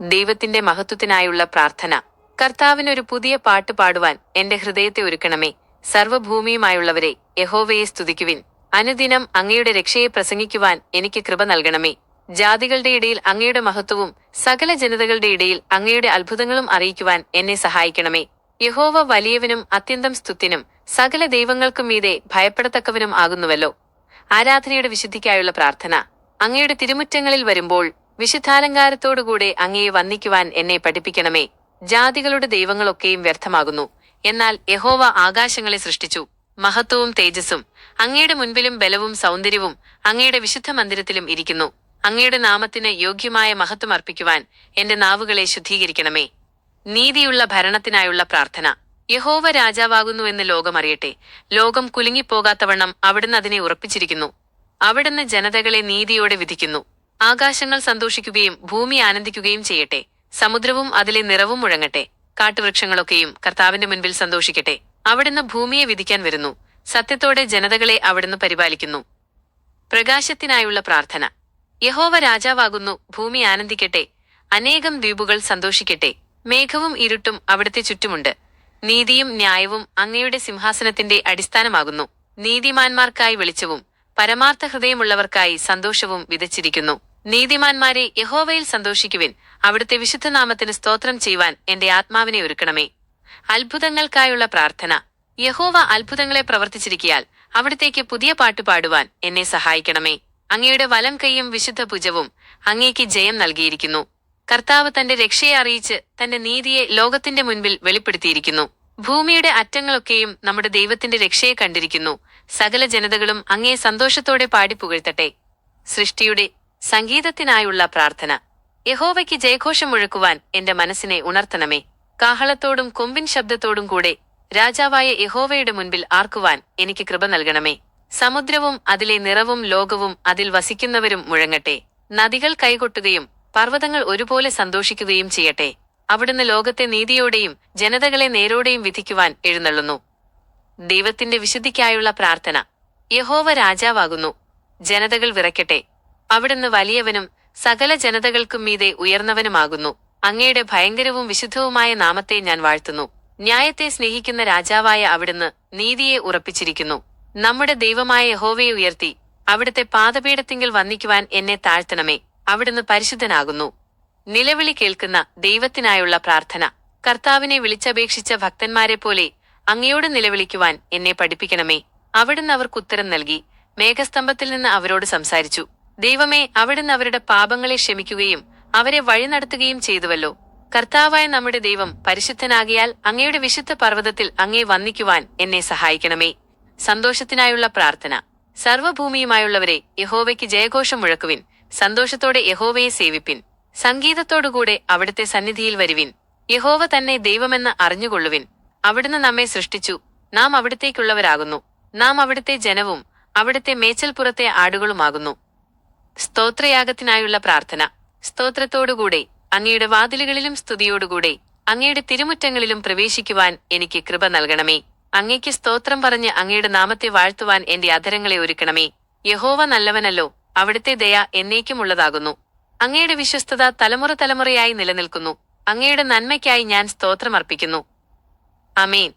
ദൈവത്തിന്റെ മഹത്വത്തിനായുള്ള പ്രാർത്ഥന. കർത്താവിനൊരു പുതിയ പാട്ട് പാടുവാൻ എന്റെ ഹൃദയത്തെ ഒരുക്കണമേ. സർവ്വഭൂമിയുമായുള്ളവരെ, യഹോവയെ സ്തുതിക്കുവിൻ. അനുദിനം അങ്ങയുടെ രക്ഷയെ പ്രസംഗിക്കുവാൻ എനിക്ക് കൃപ നൽകണമേ. ജാതികളുടെ ഇടയിൽ അങ്ങയുടെ മഹത്വവും സകല ജനതകളുടെ ഇടയിൽ അങ്ങയുടെ അത്ഭുതങ്ങളും അറിയിക്കുവാൻ എന്നെ സഹായിക്കണമേ. യഹോവ വലിയവനും അത്യന്തം സ്തുത്യനും സകല ദൈവങ്ങൾക്കും മീതെ ഭയപ്പെടത്തക്കവനും ആകുന്നുവല്ലോ. ആരാധനയുടെ വിശുദ്ധിക്കായുള്ള പ്രാർത്ഥന. അങ്ങയുടെ തിരുമുറ്റങ്ങളിൽ വരുമ്പോൾ വിശുദ്ധാലങ്കാരത്തോടുകൂടെ അങ്ങയെ വന്ദിക്കുവാൻ എന്നെ പഠിപ്പിക്കണമേ. ജാതികളുടെ ദൈവങ്ങളൊക്കെയും വ്യർത്ഥമാകുന്നു, എന്നാൽ യഹോവ ആകാശങ്ങളെ സൃഷ്ടിച്ചു. മഹത്വവും തേജസ്സും അങ്ങയുടെ മുൻപിലും ബലവും സൗന്ദര്യവും അങ്ങയുടെ വിശുദ്ധ മന്ദിരത്തിലും ഇരിക്കുന്നു. അങ്ങയുടെ നാമത്തിന് യോഗ്യമായ മഹത്വം അർപ്പിക്കുവാൻ എന്റെ നാവുകളെ ശുദ്ധീകരിക്കണമേ. നീതിയുള്ള ഭരണത്തിനായുള്ള പ്രാർത്ഥന. യഹോവ രാജാവാകുന്നുവെന്ന് ലോകമറിയട്ടെ. ലോകം കുലുങ്ങിപ്പോകാത്തവണ്ണം അവിടുന്ന് അതിനെ ഉറപ്പിച്ചിരിക്കുന്നു. അവിടുന്ന് ജനതകളെ നീതിയോടെ വിധിക്കുന്നു. ആകാശങ്ങൾ സന്തോഷിക്കുകയും ഭൂമി ആനന്ദിക്കുകയും ചെയ്യട്ടെ. സമുദ്രവും അതിലെ നിറവും മുഴങ്ങട്ടെ. കാട്ടുവൃക്ഷങ്ങളൊക്കെയും കർത്താവിന്റെ മുൻപിൽ സന്തോഷിക്കട്ടെ. അവിടുന്ന് ഭൂമിയെ വിധിക്കാൻ വരുന്നു. സത്യത്തോടെ ജനതകളെ അവിടുന്ന് പരിപാലിക്കുന്നു. പ്രകാശത്തിനായുള്ള പ്രാർത്ഥന. യഹോവ രാജാവാകുന്നു, ഭൂമി ആനന്ദിക്കട്ടെ. അനേകം ദ്വീപുകൾ സന്തോഷിക്കട്ടെ. മേഘവും ഇരുട്ടും അവിടുത്തെ ചുറ്റുമുണ്ട്. നീതിയും ന്യായവും അങ്ങയുടെ സിംഹാസനത്തിന്റെ അടിസ്ഥാനമാകുന്നു. നീതിമാന്മാർക്കായി വെളിച്ചവും പരമാർത്ഥ ഹൃദയമുള്ളവർക്കായി സന്തോഷവും വിതച്ചിരിക്കുന്നു. നീതിമാന്മാരെ, യഹോവയിൽ സന്തോഷിക്കുവിൻ. അവിടുത്തെ വിശുദ്ധനാമത്തിന് സ്തോത്രം ചെയ്യുവാൻ എന്റെ ആത്മാവിനെ ഒരുക്കണമേ. അത്ഭുതങ്ങൾക്കായുള്ള പ്രാർത്ഥന. യഹോവ അത്ഭുതങ്ങളെ പ്രവർത്തിച്ചിരിക്കയാൽ അവിടത്തേക്ക് പുതിയ പാട്ട് പാടുവാൻ എന്നെ സഹായിക്കണമേ. അങ്ങയുടെ വലം കൈയും വിശുദ്ധ ഭുജവും അങ്ങേക്ക് ജയം നൽകിയിരിക്കുന്നു. കർത്താവ് തന്റെ രക്ഷയെ അറിയിച്ച് തന്റെ നീതിയെ ലോകത്തിന്റെ മുൻപിൽ വെളിപ്പെടുത്തിയിരിക്കുന്നു. ഭൂമിയുടെ അറ്റങ്ങളൊക്കെയും നമ്മുടെ ദൈവത്തിന്റെ രക്ഷയെ കണ്ടിരിക്കുന്നു. സകല ജനതകളും അങ്ങേ സന്തോഷത്തോടെ പാടിപ്പുകഴ്ത്തട്ടെ. സൃഷ്ടിയുടെ സംഗീതത്തിനായുള്ള പ്രാർത്ഥന. യഹോവയ്ക്ക് ജയഘോഷം മുഴക്കുവാൻ എന്റെ മനസ്സിനെ ഉണർത്തണമേ. കാഹളത്തോടും കൊമ്പിൻ ശബ്ദത്തോടും കൂടെ രാജാവായ യഹോവയുടെ മുൻപിൽ ആർക്കുവാൻ എനിക്ക് കൃപ നൽകണമേ. സമുദ്രവും അതിലെ നിറവും ലോകവും അതിൽ വസിക്കുന്നവരും മുഴങ്ങട്ടെ. നദികൾ കൈകൊട്ടുകയും പർവ്വതങ്ങൾ ഒരുപോലെ സന്തോഷിക്കുകയും ചെയ്യട്ടെ. അവിടുന്ന് ലോകത്തെ നീതിയോടെയും ജനതകളെ നേരോടെയും വിധിക്കുവാൻ എഴുന്നള്ളുന്നു. ദൈവത്തിന്റെ വിശുദ്ധിക്കായുള്ള പ്രാർത്ഥന. യഹോവ രാജാവാകുന്നു, ജനതകൾ വിറയ്ക്കട്ടെ. അവിടുന്ന് വലിയവനും സകല ജനതകൾക്കും മീതെ ഉയർന്നവനുമാകുന്നു. അങ്ങയുടെ ഭയങ്കരവും വിശുദ്ധവുമായ നാമത്തെ ഞാൻ വാഴ്ത്തുന്നു. ന്യായത്തെ സ്നേഹിക്കുന്ന രാജാവായ അവിടുന്ന് നീതിയെ ഉറപ്പിച്ചിരിക്കുന്നു. നമ്മുടെ ദൈവമായ യഹോവയെ ഉയർത്തി അവിടുത്തെ പാദപീഠത്തിങ്കിൽ വന്ദിക്കുവാൻ എന്നെ താഴ്ത്തണമേ. അവിടുന്ന് പരിശുദ്ധനാകുന്നു. നിലവിളി കേൾക്കുന്ന ദൈവത്തിനായുള്ള പ്രാർത്ഥന. കർത്താവിനെ വിളിച്ചപേക്ഷിച്ച ഭക്തന്മാരെ പോലെ അങ്ങയോട് നിലവിളിക്കുവാൻ എന്നെ പഠിപ്പിക്കണമേ. അവിടുന്ന് അവർക്ക് ഉത്തരം നൽകി മേഘസ്തംഭത്തിൽ നിന്ന് അവരോട് സംസാരിച്ചു. ദൈവമേ, അവിടുന്ന് അവരുടെ പാപങ്ങളെ ക്ഷമിക്കുകയും അവരെ വഴി നടത്തുകയും ചെയ്തുവല്ലോ. കർത്താവായ നമ്മുടെ ദൈവം പരിശുദ്ധനാകിയാൽ അങ്ങയുടെ വിശുദ്ധ പർവ്വതത്തിൽ അങ്ങേ വന്ദിക്കുവാൻ എന്നെ സഹായിക്കണമേ. സന്തോഷത്തിനായുള്ള പ്രാർത്ഥന. സർവ്വഭൂമിയുമായുള്ളവരെ, യഹോവയ്ക്ക് ജയഘോഷം മുഴക്കുവിൻ. സന്തോഷത്തോടെ യഹോവയെ സേവിപ്പിൻ. സംഗീതത്തോടുകൂടെ അവിടുത്തെ സന്നിധിയിൽ വരുവിൻ. യഹോവ തന്നെ ദൈവമെന്ന് അറിഞ്ഞുകൊള്ളുവിൻ. അവിടുന്ന് നമ്മെ സൃഷ്ടിച്ചു, നാം അവിടുത്തേക്കുള്ളവരാകുന്നു. നാം അവിടുത്തെ ജനവും അവിടുത്തെ മേച്ചൽപ്പുറത്തെ ആടുകളുമാകുന്നു. സ്തോത്രയാഗത്തിനായുള്ള പ്രാർത്ഥന. സ്തോത്രത്തോടുകൂടെ അങ്ങയുടെ വാതിലുകളിലും സ്തുതിയോടുകൂടെ അങ്ങയുടെ തിരുമുറ്റങ്ങളിലും പ്രവേശിക്കുവാൻ എനിക്ക് കൃപ നൽകണമേ. അങ്ങയ്ക്ക് സ്തോത്രം പറഞ്ഞ് അങ്ങയുടെ നാമത്തെ വാഴ്ത്തുവാൻ എന്റെ അധരങ്ങളെ ഒരുക്കണമേ. യഹോവ നല്ലവനല്ലോ, അവിടുത്തെ ദയ എന്നേക്കുമുള്ളതാകുന്നു. അങ്ങയുടെ വിശ്വസ്തത തലമുറ തലമുറയായി നിലനിൽക്കുന്നു. അങ്ങയുടെ നന്മയ്ക്കായി ഞാൻ സ്തോത്രമർപ്പിക്കുന്നു. ആമേൻ.